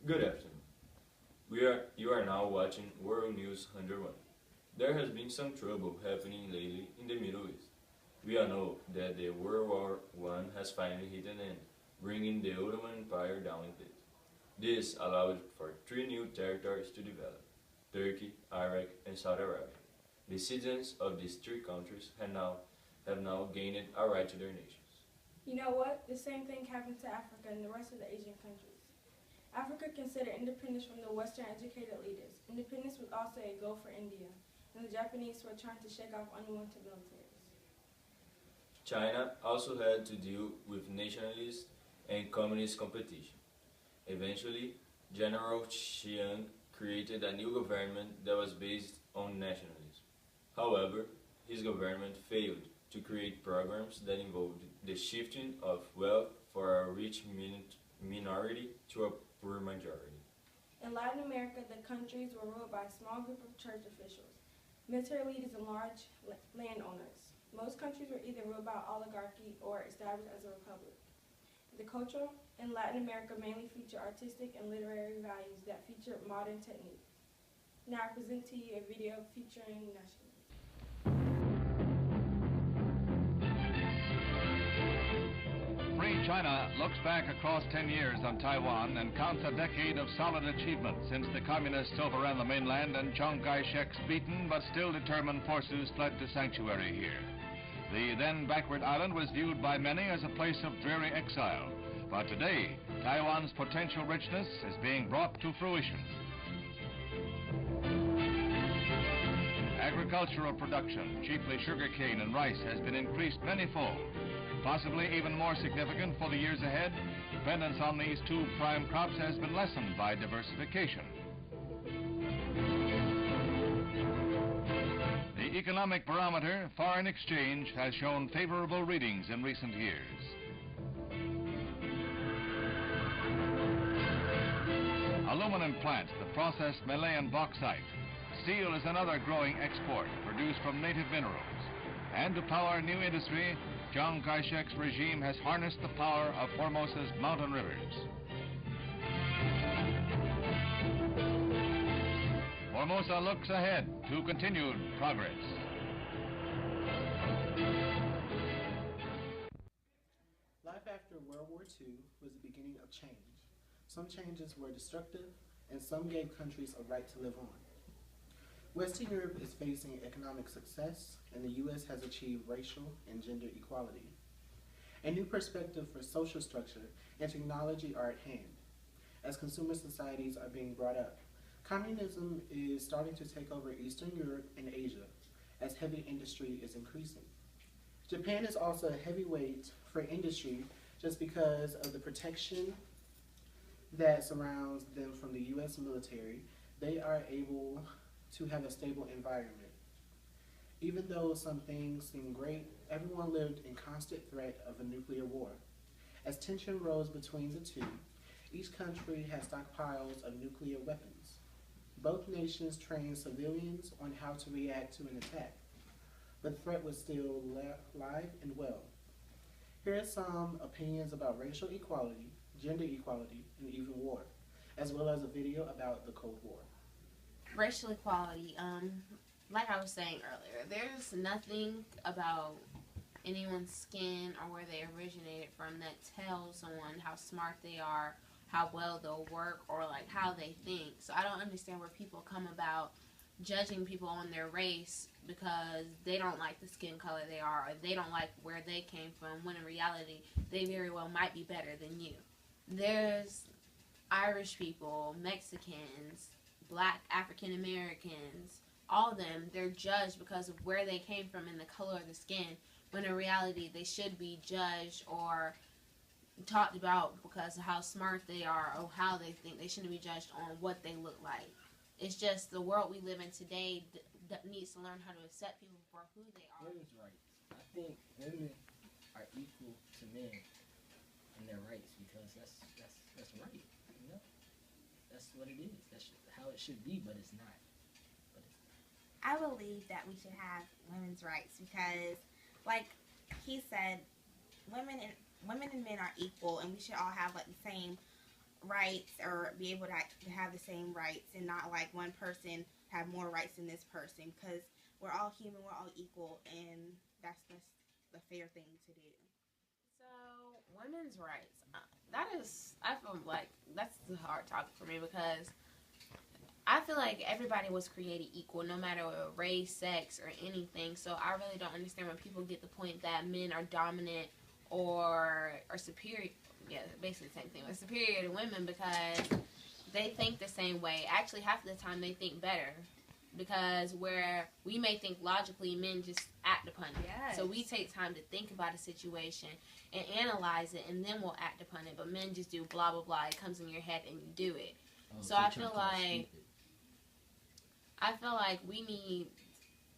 Good afternoon. You are now watching World News 101. There has been some trouble happening lately in the Middle East. We all know that the World War I has finally hit an end, bringing the Ottoman Empire down a bit. This allowed for three new territories to develop: Turkey, Iraq, and Saudi Arabia. The citizens of these three countries have now gained a right to their nations. You know what? The same thing happened to Africa and the rest of the Asian countries. Africa considered independence from the Western educated leaders. Independence was also a goal for India, and the Japanese were trying to shake off unwanted militaries. China also had to deal with nationalist and communist competition. Eventually, General Chiang created a new government that was based on nationalism. However, his government failed to create programs that involved the shifting of wealth for a rich minority to a poor majority. In Latin America, the countries were ruled by a small group of church officials, military leaders, and large landowners. Most countries were either ruled by oligarchy or established as a republic. The culture in Latin America mainly featured artistic and literary values that featured modern technique. Now I present to you a video featuring nationalism. Free China looks back across 10 years on Taiwan and counts a decade of solid achievement since the communists overran the mainland and Chiang Kai-shek's beaten but still determined forces fled to sanctuary here. The then backward island was viewed by many as a place of dreary exile, but today Taiwan's potential richness is being brought to fruition. Agricultural production, chiefly sugarcane and rice, has been increased manyfold. Possibly even more significant for the years ahead, dependence on these two prime crops has been lessened by diversification. The economic barometer, foreign exchange, has shown favorable readings in recent years. Aluminum plants, the processed Malayan bauxite. Steel is another growing export produced from native minerals. And to power new industry, Chiang Kai-shek's regime has harnessed the power of Formosa's mountain rivers. Formosa looks ahead to continued progress. Life after World War II was the beginning of change. Some changes were destructive, and some gave countries a right to live on. Western Europe is facing economic success, and the U.S. has achieved racial and gender equality. A new perspective for social structure and technology are at hand. As consumer societies are being brought up, communism is starting to take over Eastern Europe and Asia, as heavy industry is increasing. Japan is also a heavyweight for industry just because of the protection that surrounds them from the U.S. military. They are able to have a stable environment. Even though some things seem great, everyone lived in constant threat of a nuclear war. As tension rose between the two, each country had stockpiles of nuclear weapons. Both nations trained civilians on how to react to an attack, but the threat was still live and well. Here are some opinions about racial equality, gender equality, and even war, as well as a video about the Cold War. Racial equality, like I was saying earlier, there's nothing about anyone's skin or where they originated from that tells someone how smart they are, how well they'll work, or like how they think. So I don't understand where people come about judging people on their race because they don't like the skin color they are, or they don't like where they came from, when in reality they very well might be better than you. There's Irish people, Mexicans, Black African Americans, all of them, they're judged because of where they came from and the color of the skin, when in reality they should be judged or talked about because of how smart they are or how they think. They shouldn't be judged on what they look like. It's just the world we live in today that needs to learn how to accept people for who they are. Women's rights. I think women are equal to men in their rights because that's right, you know? That's what it is. That's how it should be, but it's not. I believe that we should have women's rights because, like he said, women and men are equal, and we should all have like the same rights or be able to have the same rights, and not like one person have more rights than this person, because we're all human, we're all equal, and that's the fair thing to do. So, women's rights, I feel like that's the hard topic for me, because I feel like everybody was created equal, no matter what race, sex, or anything. So I really don't understand when people get the point that men are dominant or superior. Yeah, basically the same thing. But superior to women because they think the same way. Actually, half of the time they think better. Because where we may think logically, men just act upon it. Yes. So we take time to think about a situation and analyze it, and then we'll act upon it. But men just do blah, blah, blah. It comes in your head and you do it. So I feel like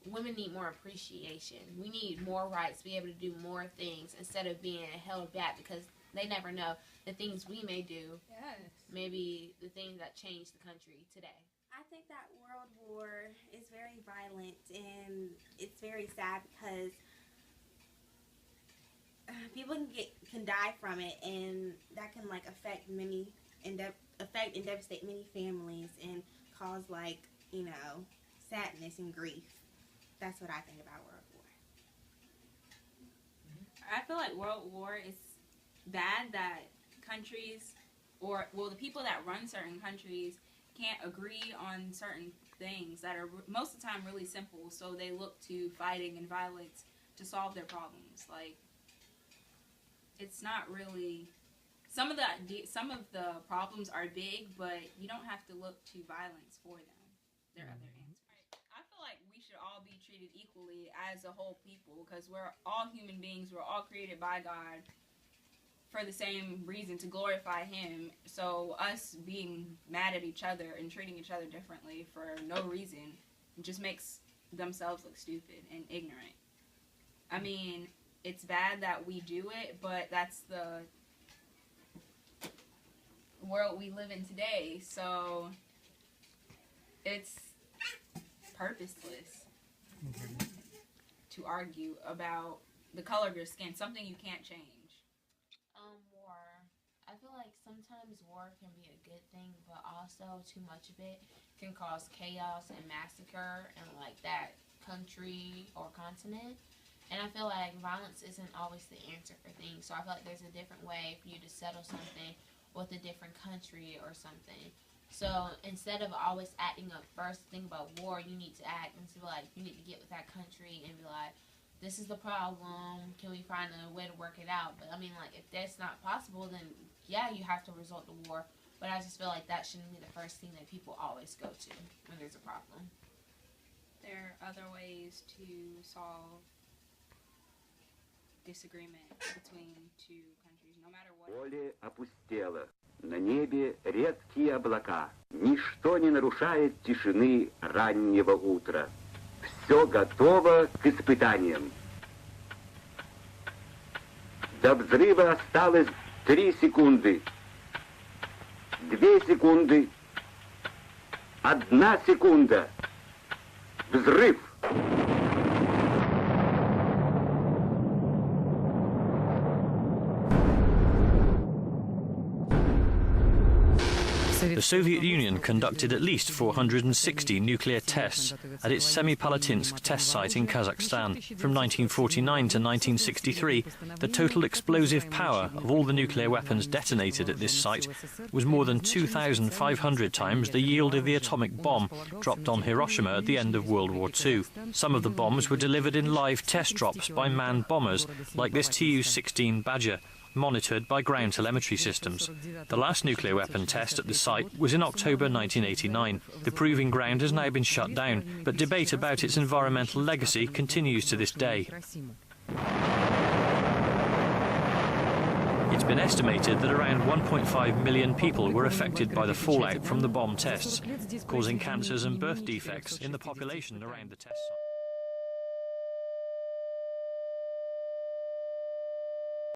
women need more appreciation. We need more rights to be able to do more things instead of being held back, because they never know the things we may do. Yes. Maybe the things that change the country today. I think that World War is very violent, and it's very sad because people can die from it, and that can like affect and devastate many families and cause sadness and grief. That's what I think about World War. I feel like World War is bad that countries, the people that run certain countries can't agree on certain things that are most of the time really simple, so they look to fighting and violence to solve their problems. Like, it's not really, some of the problems are big, but you don't have to look to violence for them. There are other answers. I feel like we should all be treated equally as a whole people, because we're all human beings. We're all created by God for the same reason, to glorify Him. So us being mad at each other and treating each other differently for no reason just makes themselves look stupid and ignorant. I mean, it's bad that we do it, but that's the world we live in today. So it's purposeless to argue about the color of your skin, something you can't change. War. I feel like sometimes war can be a good thing, but also too much of it can cause chaos and massacre in like that country or continent. And I feel like violence isn't always the answer for things. So I feel like there's a different way for you to settle something with a different country or something. So instead of always acting up first, think about war, you need to act and be like, you need to get with that country and be like, this is the problem, can we find a way to work it out? But I mean, like, if that's not possible, then yeah, you have to resort to war. But I just feel like that shouldn't be the first thing that people always go to when there's a problem. There are other ways to solve disagreement between two countries, no matter what. Поле опустело. На небе редкие облака. Ничто не нарушает тишины раннего утра. Все готово к испытаниям. До взрыва осталось 3 секунды. 2 секунды. 1 секунда. Взрыв! The Soviet Union conducted at least 460 nuclear tests at its Semipalatinsk test site in Kazakhstan. From 1949 to 1963, the total explosive power of all the nuclear weapons detonated at this site was more than 2,500 times the yield of the atomic bomb dropped on Hiroshima at the end of World War II. Some of the bombs were delivered in live test drops by manned bombers, like this Tu-16 Badger, monitored by ground telemetry systems. The last nuclear weapon test at the site was in October 1989. The proving ground has now been shut down, but debate about its environmental legacy continues to this day. It's been estimated that around 1.5 million people were affected by the fallout from the bomb tests, causing cancers and birth defects in the population around the test site.